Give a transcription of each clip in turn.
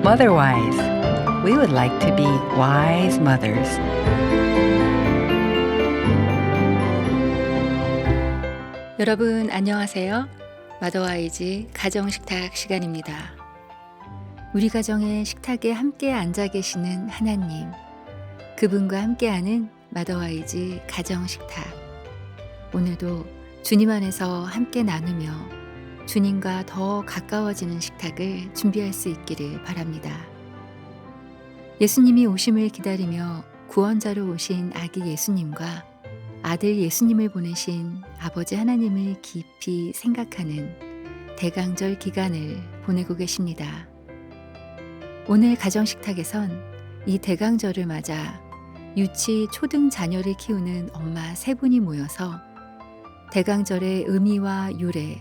Motherwise, we would like to be wise mothers. 여러분 안녕하세요. 마더와이즈 가정식탁 시간입니다. 우리 가정의 식탁에 함께 앉아 계시는 하나님, 그분과 함께하는 마더와이즈 가정식탁. 오늘도 주님 안에서 함께 나누며 주님과 더 가까워지는 식탁을 준비할 수 있기를 바랍니다. 예수님이 오심을 기다리며 구원자로 오신 아기 예수님과 아들 예수님을 보내신 아버지 하나님을 깊이 생각하는 대강절 기간을 보내고 계십니다. 오늘 가정식탁에선 이 대강절을 맞아 유치 초등 자녀를 키우는 엄마 세 분이 모여서 대강절의 의미와 유래,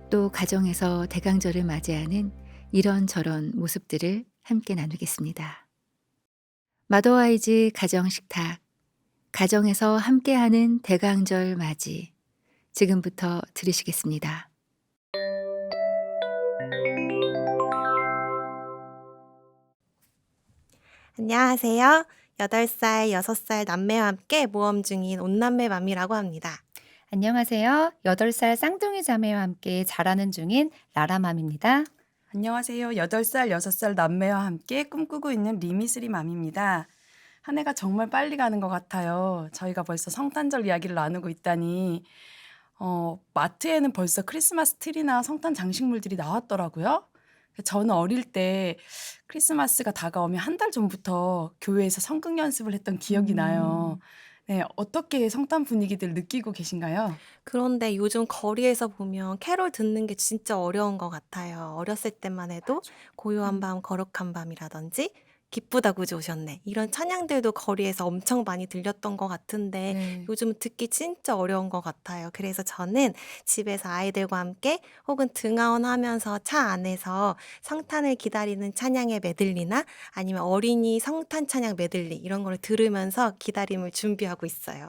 또 가정에서 대강절을 맞이하는 이런저런 모습들을 함께 나누겠습니다. 마더와이즈 가정식탁, 가정에서 함께하는 대강절 맞이, 지금부터 들으시겠습니다. 안녕하세요. 8살, 6살 남매와 함께 모험 중인 온남매 맘이라고 합니다. 안녕하세요. 8살 쌍둥이 자매와 함께 자라는 중인 라라맘입니다. 안녕하세요. 8살, 6살 남매와 함께 꿈꾸고 있는 리미스리 맘입니다. 한 해가 정말 빨리 가는 것 같아요. 저희가 벌써 성탄절 이야기를 나누고 있다니 마트에는 벌써 크리스마스 트리나 성탄 장식물들이 나왔더라고요. 저는 어릴 때 크리스마스가 다가오면 한 달 전부터 교회에서 성경 연습을 했던 기억이 나요. 네, 어떻게 성탄 분위기들 느끼고 계신가요? 그런데 요즘 거리에서 보면 캐롤 듣는 게 진짜 어려운 것 같아요. 어렸을 때만 해도 고요한 밤, 거룩한 밤이라든지 기쁘다 구주 오셨네. 이런 찬양들도 거리에서 엄청 많이 들렸던 것 같은데 네. 요즘은 듣기 진짜 어려운 것 같아요. 그래서 저는 집에서 아이들과 함께 혹은 등하원하면서 차 안에서 성탄을 기다리는 찬양의 메들리나 아니면 어린이 성탄 찬양 메들리 이런 걸 들으면서 기다림을 준비하고 있어요.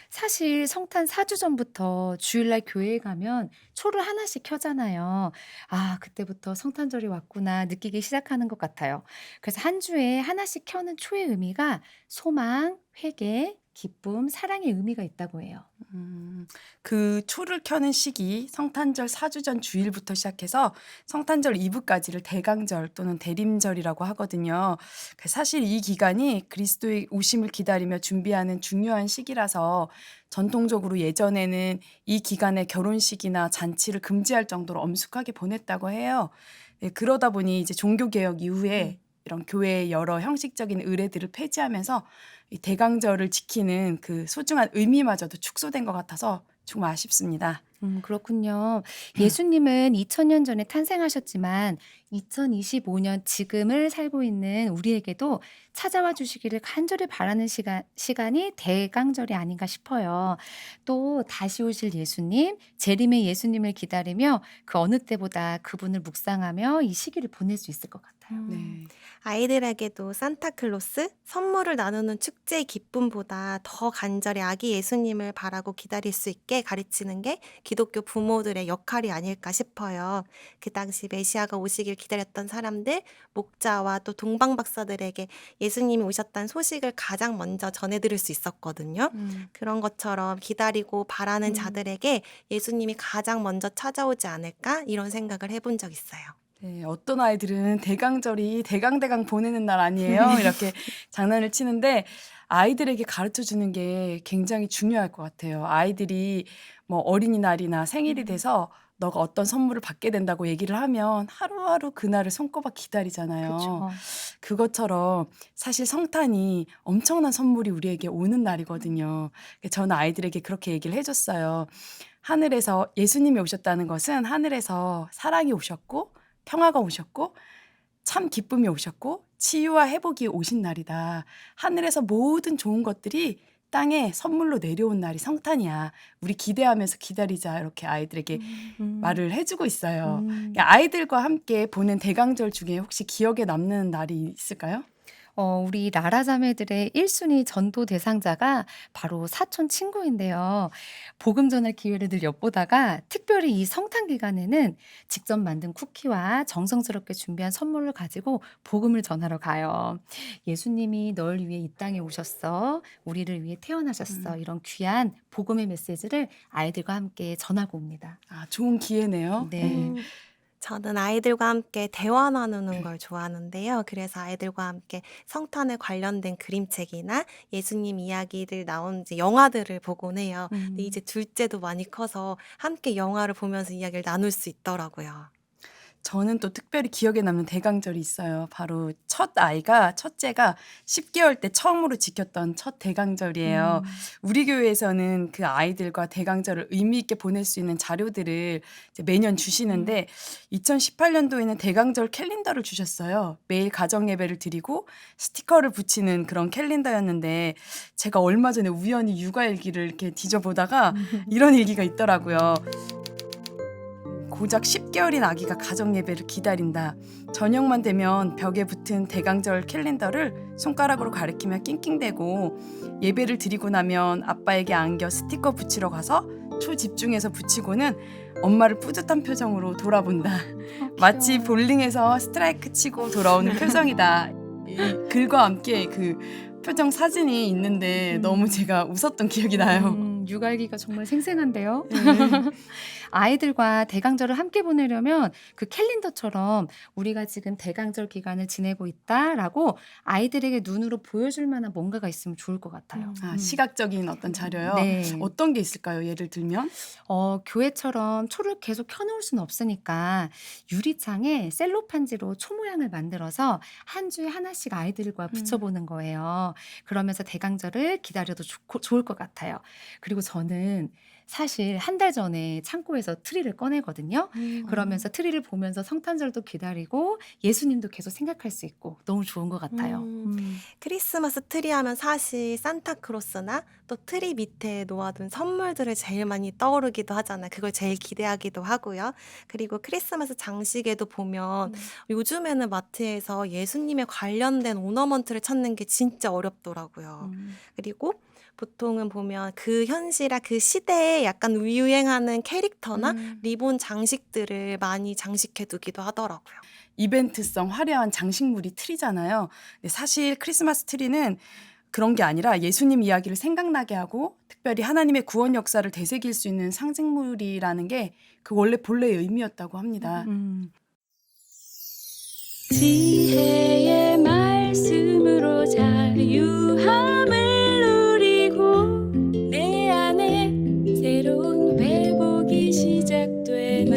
사실 성탄 4주 전부터 주일날 교회에 가면 초를 하나씩 켜잖아요. 아, 그때부터 성탄절이 왔구나 느끼기 시작하는 것 같아요. 그래서 한 주에 하나씩 켜는 초의 의미가 소망, 회개, 기쁨, 사랑의 의미가 있다고 해요. 그 초를 켜는 시기, 성탄절 4주 전 주일부터 시작해서 성탄절 이브까지를 대강절 또는 대림절이라고 하거든요. 사실 이 기간이 그리스도의 오심을 기다리며 준비하는 중요한 시기라서 전통적으로 예전에는 이 기간에 결혼식이나 잔치를 금지할 정도로 엄숙하게 보냈다고 해요. 네, 그러다 보니 이제 종교개혁 이후에 이런 교회의 여러 형식적인 의례들을 폐지하면서 이 대강절을 지키는 그 소중한 의미마저도 축소된 것 같아서 정말 아쉽습니다. 그렇군요. 예수님은 2000년 전에 탄생하셨지만 2025년 지금을 살고 있는 우리에게도 찾아와 주시기를 간절히 바라는 시간이 대강절이 아닌가 싶어요. 또 다시 오실 예수님, 재림의 예수님을 기다리며 그 어느 때보다 그분을 묵상하며 이 시기를 보낼 수 있을 것 같아요. 네. 아이들에게도 산타클로스 선물을 나누는 축제의 기쁨보다 더 간절히 아기 예수님을 바라고 기다릴 수 있게 가르치는 게 기독교 부모들의 역할이 아닐까 싶어요. 그 당시 메시아가 오시길 기다렸던 사람들, 목자와 또 동방박사들에게 예수님이 오셨다는 소식을 가장 먼저 전해드릴 수 있었거든요. 그런 것처럼 기다리고 바라는 자들에게 예수님이 가장 먼저 찾아오지 않을까 이런 생각을 해본 적 있어요. 네, 어떤 아이들은 대강절이 대강대강 보내는 날 아니에요? 이렇게 장난을 치는데 아이들에게 가르쳐 주는 게 굉장히 중요할 것 같아요. 아이들이 뭐 어린이날이나 생일이 돼서 너가 어떤 선물을 받게 된다고 얘기를 하면 하루하루 그날을 손꼽아 기다리잖아요. 그렇죠. 그것처럼 사실 성탄이 엄청난 선물이 우리에게 오는 날이거든요. 저는 아이들에게 그렇게 얘기를 해줬어요. 하늘에서 예수님이 오셨다는 것은 하늘에서 사랑이 오셨고 평화가 오셨고 참 기쁨이 오셨고 치유와 회복이 오신 날이다. 하늘에서 모든 좋은 것들이 땅에 선물로 내려온 날이 성탄이야. 우리 기대하면서 기다리자. 이렇게 아이들에게 말을 해주고 있어요. 아이들과 함께 보낸 대강절 중에 혹시 기억에 남는 날이 있을까요? 우리 라라 자매들의 1순위 전도 대상자가 바로 사촌 친구인데요. 복음 전할 기회를 늘 엿보다가 특별히 이 성탄 기간에는 직접 만든 쿠키와 정성스럽게 준비한 선물을 가지고 복음을 전하러 가요. 예수님이 널 위해 이 땅에 오셨어. 우리를 위해 태어나셨어. 이런 귀한 복음의 메시지를 아이들과 함께 전하고 옵니다. 아, 좋은 기회네요. 네. 음, 저는 아이들과 함께 대화 나누는 걸 좋아하는데요. 그래서 아이들과 함께 성탄에 관련된 그림책이나 예수님 이야기들 나온 이제 영화들을 보곤 해요. 근데 이제 둘째도 많이 커서 함께 영화를 보면서 이야기를 나눌 수 있더라고요. 저는 또 특별히 기억에 남는 대강절이 있어요. 바로 첫째가 10개월 때 처음으로 지켰던 첫 대강절이에요. 우리 교회에서는 그 아이들과 대강절을 의미 있게 보낼 수 있는 자료들을 이제 매년 주시는데 2018년도에는 대강절 캘린더를 주셨어요. 매일 가정 예배를 드리고 스티커를 붙이는 그런 캘린더였는데 제가 얼마 전에 우연히 육아일기를 이렇게 뒤져보다가 이런 일기가 있더라고요. 고작 10개월인 아기가 가정 예배를 기다린다. 저녁만 되면 벽에 붙은 대강절 캘린더를 손가락으로 가리키며 낑낑대고 예배를 드리고 나면 아빠에게 안겨 스티커 붙이러 가서 초집중해서 붙이고는 엄마를 뿌듯한 표정으로 돌아본다. 마치 볼링에서 스트라이크 치고 돌아오는 표정이다. 이 글과 함께 그 표정 사진이 있는데 너무 제가 웃었던 기억이 나요. 육아일기가 정말 생생한데요. 아이들과 대강절을 함께 보내려면 그 캘린더처럼 우리가 지금 대강절 기간을 지내고 있다라고 아이들에게 눈으로 보여줄 만한 뭔가가 있으면 좋을 것 같아요. 아, 시각적인 어떤 자료요? 네. 어떤 게 있을까요? 예를 들면? 교회처럼 초를 계속 켜놓을 수는 없으니까 유리창에 셀로판지로 초 모양을 만들어서 한 주에 하나씩 아이들과 붙여보는 거예요. 그러면서 대강절을 기다려도 좋을 것 같아요. 그리고 저는 사실 한 달 전에 창고에서 트리를 꺼내거든요. 그러면서 트리를 보면서 성탄절도 기다리고 예수님도 계속 생각할 수 있고 너무 좋은 것 같아요. 크리스마스 트리 하면 사실 산타크로스나 또 트리 밑에 놓아둔 선물들을 제일 많이 떠오르기도 하잖아요. 그걸 제일 기대하기도 하고요. 그리고 크리스마스 장식에도 보면 요즘에는 마트에서 예수님에 관련된 오너먼트를 찾는 게 진짜 어렵더라고요. 그리고 보통은 보면 그 현실이나 그 시대에 약간 유행하는 캐릭터나 리본 장식들을 많이 장식해 두기도 하더라고요. 이벤트성 화려한 장식물이 트리잖아요. 근데 사실 크리스마스 트리는 그런 게 아니라 예수님 이야기를 생각나게 하고 특별히 하나님의 구원 역사를 되새길 수 있는 상징물이라는 게 그 원래 본래의 의미였다고 합니다. 지혜의 말씀으로 자유함을 누리고 내 안에 새로운 회복이 시작되나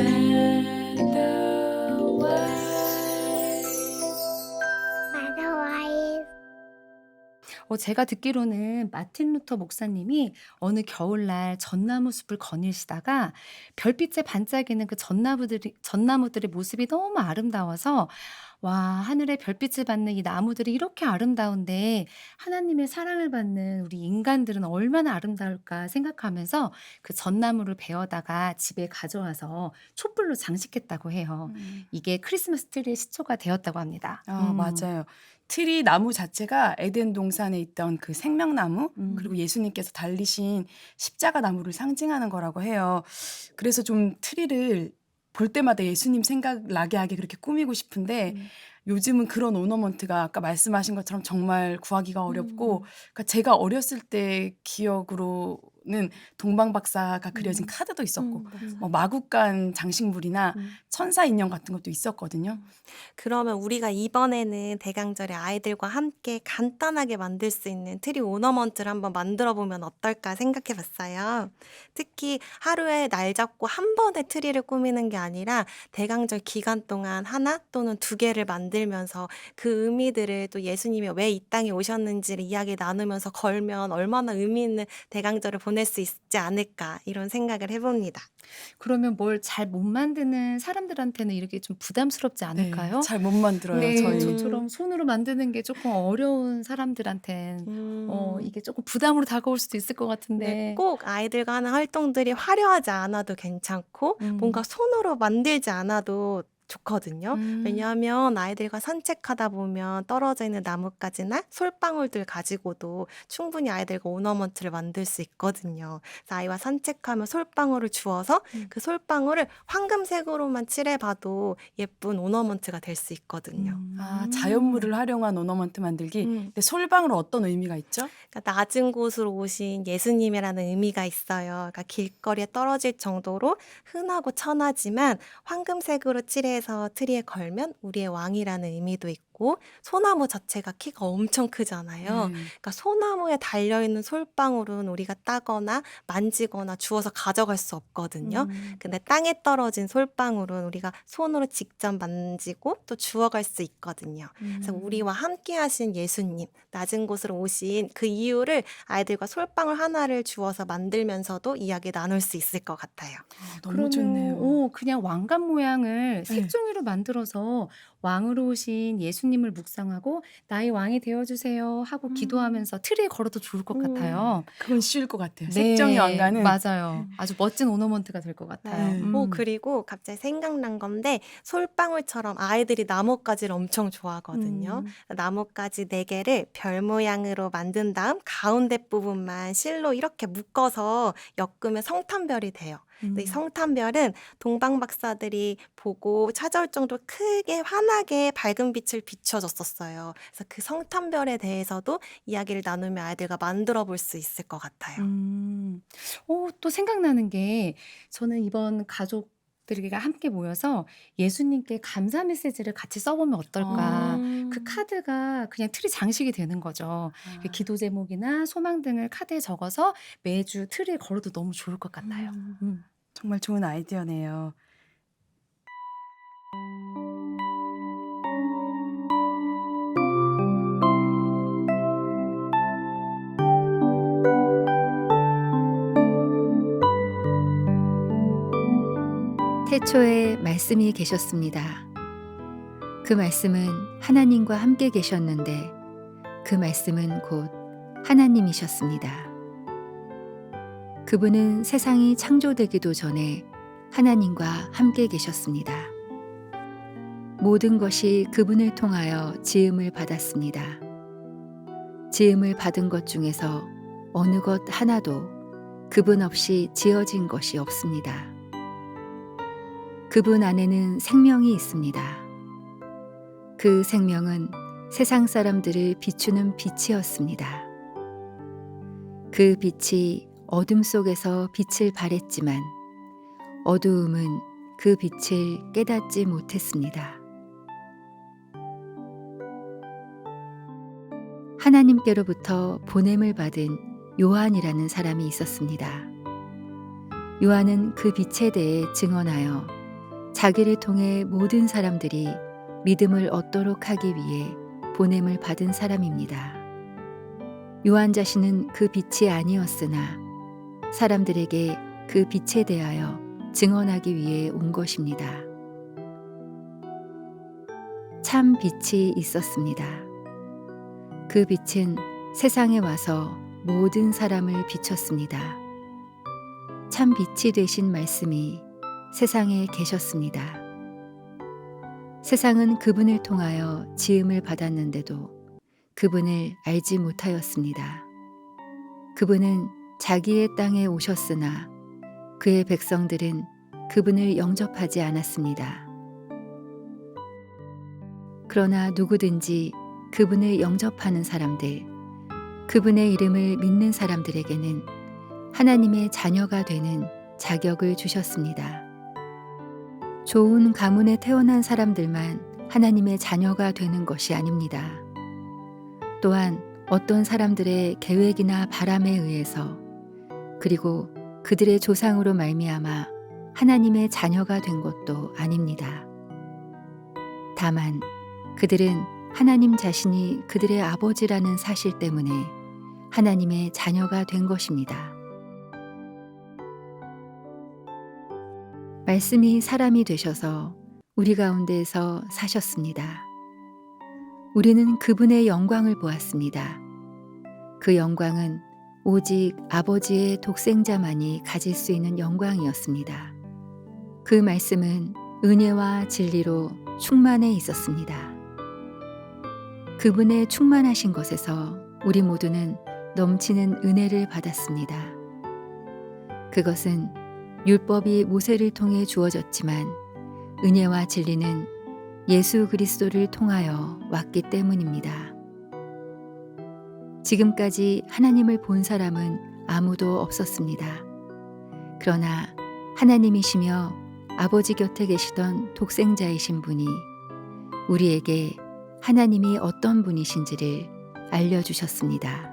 제가 듣기로는 마틴 루터 목사님이 어느 겨울날 전나무 숲을 거닐시다가 별빛에 반짝이는 그 전나무들의 모습이 너무 아름다워서 와, 하늘에 별빛을 받는 이 나무들이 이렇게 아름다운데 하나님의 사랑을 받는 우리 인간들은 얼마나 아름다울까 생각하면서 그 전나무를 베어다가 집에 가져와서 촛불로 장식했다고 해요. 이게 크리스마스 트리의 시초가 되었다고 합니다. 아, 맞아요. 트리 나무 자체가 에덴 동산에 있던 그 생명나무 그리고 예수님께서 달리신 십자가 나무를 상징하는 거라고 해요. 그래서 좀 트리를 볼 때마다 예수님 생각나게 하게 그렇게 꾸미고 싶은데 요즘은 그런 오너먼트가 아까 말씀하신 것처럼 정말 구하기가 어렵고 그러니까 제가 어렸을 때 기억으로는 동방박사가 그려진 카드도 있었고 뭐 마구간 장식물이나 천사 인형 같은 것도 있었거든요. 그러면 우리가 이번에는 대강절에 아이들과 함께 간단하게 만들 수 있는 트리 오너먼트를 한번 만들어 보면 어떨까 생각해 봤어요. 특히 하루에 날 잡고 한 번에 트리를 꾸미는 게 아니라 대강절 기간 동안 하나 또는 두 개를 만들면서 그 의미들을 또 예수님이 왜 이 땅에 오셨는지를 이야기 나누면서 걸면 얼마나 의미 있는 대강절을 보낼 수 있지 않을까 이런 생각을 해봅니다. 그러면 뭘 잘 못 만드는 사람들한테는 이렇게 좀 부담스럽지 않을까요? 잘 못 만들어요, 네, 저희. 저처럼 손으로 만드는 게 조금 어려운 사람들한텐 이게 조금 부담으로 다가올 수도 있을 것 네, 같은데. 꼭 아이들과 하는 활동들이 화려하지 않아도 괜찮고 뭔가 손으로 만들지 않아도 좋거든요. 왜냐하면 아이들과 산책하다 보면 떨어져 있는 나뭇가지나 솔방울들 가지고도 충분히 아이들과 오너먼트를 만들 수 있거든요. 그래서 아이와 산책하며 솔방울을 주워서 그 솔방울을 황금색으로만 칠해봐도 예쁜 오너먼트가 될 수 있거든요. 아, 자연물을 활용한 오너먼트 만들기. 음. 근데 솔방울은 어떤 의미가 있죠? 그러니까 낮은 곳으로 오신 예수님이라는 의미가 있어요. 그러니까 길거리에 떨어질 정도로 흔하고 천하지만 황금색으로 칠해서 트리에 걸면 우리의 왕이라는 의미도 있고 소나무 자체가 키가 엄청 크잖아요. 네. 그러니까 소나무에 달려있는 솔방울은 우리가 따거나 만지거나 주워서 가져갈 수 없거든요. 근데 땅에 떨어진 솔방울은 우리가 손으로 직접 만지고 또 주워갈 수 있거든요. 그래서 우리와 함께 하신 예수님, 낮은 곳으로 오신 그 이유를 아이들과 솔방울 하나를 주워서 만들면서도 이야기 나눌 수 있을 것 같아요. 너무 좋네요. 그냥 왕관 모양을 네. 색종이로 만들어서 왕으로 오신 예수님을 묵상하고 나의 왕이 되어주세요 하고 기도하면서 트리에 걸어도 좋을 것 같아요. 그건 쉬울 것 같아요. 색종이 왕관은. 맞아요. 아주 멋진 오너먼트가 될 것 같아요. 네. 그리고 갑자기 생각난 건데 솔방울처럼 아이들이 나뭇가지를 엄청 좋아하거든요. 나뭇가지 4개를 별 모양으로 만든 다음 가운데 부분만 실로 이렇게 묶어서 엮으면 성탄별이 돼요. 근데 이 성탄별은 동방 박사들이 보고 찾아올 정도로 크게 환하게 밝은 빛을 비춰줬었어요. 그래서 그 성탄별에 대해서도 이야기를 나누면 아이들과 만들어 볼 수 있을 것 같아요. 또 생각나는 게 저는 이번 가족들과 함께 모여서 예수님께 감사 메시지를 같이 써보면 어떨까. 그 카드가 그냥 트리 장식이 되는 거죠. 그 기도 제목이나 소망 등을 카드에 적어서 매주 트리에 걸어도 너무 좋을 것 같아요. 정말 좋은 아이디어네요. 태초에 말씀이 계셨습니다. 그 말씀은 하나님과 함께 계셨는데 그 말씀은 곧 하나님이셨습니다. 그분은 세상이 창조되기도 전에 하나님과 함께 계셨습니다. 모든 것이 그분을 통하여 지음을 받았습니다. 지음을 받은 것 중에서 어느 것 하나도 그분 없이 지어진 것이 없습니다. 그분 안에는 생명이 있습니다. 그 생명은 세상 사람들을 비추는 빛이었습니다. 그 빛이 어둠 속에서 빛을 발했지만 어두움은 그 빛을 깨닫지 못했습니다. 하나님께로부터 보냄을 받은 요한이라는 사람이 있었습니다. 요한은 그 빛에 대해 증언하여 자기를 통해 모든 사람들이 믿음을 얻도록 하기 위해 보냄을 받은 사람입니다. 요한 자신은 그 빛이 아니었으나 사람들에게 그 빛에 대하여 증언하기 위해 온 것입니다. 참 빛이 있었습니다. 그 빛은 세상에 와서 모든 사람을 비췄습니다. 참 빛이 되신 말씀이 세상에 계셨습니다. 세상은 그분을 통하여 지음을 받았는데도 그분을 알지 못하였습니다. 그분은 자기의 땅에 오셨으나 그의 백성들은 그분을 영접하지 않았습니다. 그러나 누구든지 그분을 영접하는 사람들, 그분의 이름을 믿는 사람들에게는 하나님의 자녀가 되는 자격을 주셨습니다. 좋은 가문에 태어난 사람들만 하나님의 자녀가 되는 것이 아닙니다. 또한 어떤 사람들의 계획이나 바람에 의해서 그리고 그들의 조상으로 말미암아 하나님의 자녀가 된 것도 아닙니다. 다만 그들은 하나님 자신이 그들의 아버지라는 사실 때문에 하나님의 자녀가 된 것입니다. 말씀이 사람이 되셔서 우리 가운데에서 사셨습니다. 우리는 그분의 영광을 보았습니다. 그 영광은 오직 아버지의 독생자만이 가질 수 있는 영광이었습니다. 그 말씀은 은혜와 진리로 충만해 있었습니다. 그분의 충만하신 것에서 우리 모두는 넘치는 은혜를 받았습니다. 그것은 율법이 모세를 통해 주어졌지만 은혜와 진리는 예수 그리스도를 통하여 왔기 때문입니다. 지금까지 하나님을 본 사람은 아무도 없었습니다. 그러나 하나님이시며 아버지 곁에 계시던 독생자이신 분이 우리에게 하나님이 어떤 분이신지를 알려주셨습니다.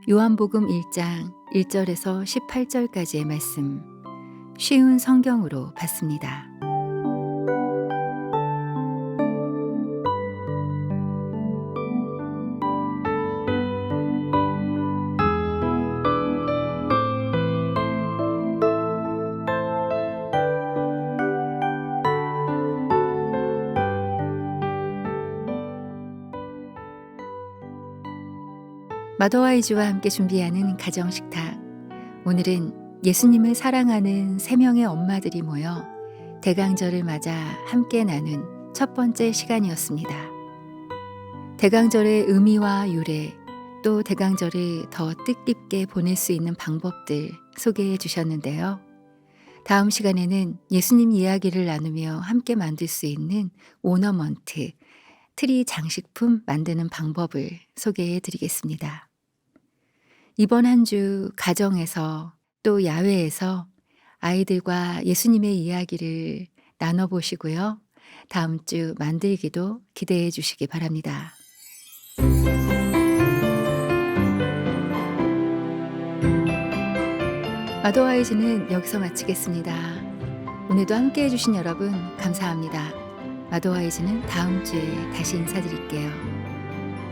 요한복음 1장 1절에서 18절까지의 말씀, 쉬운 성경으로 봤습니다. 마더와이즈와 함께 준비하는 가정식탁. 오늘은 예수님을 사랑하는 3명의 엄마들이 모여 대강절을 맞아 함께 나눈 첫 번째 시간이었습니다. 대강절의 의미와 유래, 또 대강절을 더 뜻깊게 보낼 수 있는 방법들 소개해 주셨는데요. 다음 시간에는 예수님 이야기를 나누며 함께 만들 수 있는 오너먼트, 트리 장식품 만드는 방법을 소개해 드리겠습니다. 이번 한 주 가정에서 또 야외에서 아이들과 예수님의 이야기를 나눠보시고요. 다음 주 만들기도 기대해 주시기 바랍니다. 마더와이즈는 여기서 마치겠습니다. 오늘도 함께 해주신 여러분 감사합니다. 마더와이즈는 다음 주에 다시 인사드릴게요.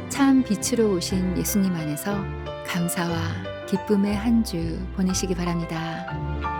참 빛으로 오신 예수님 안에서 감사와 기쁨의 한 주 보내시기 바랍니다.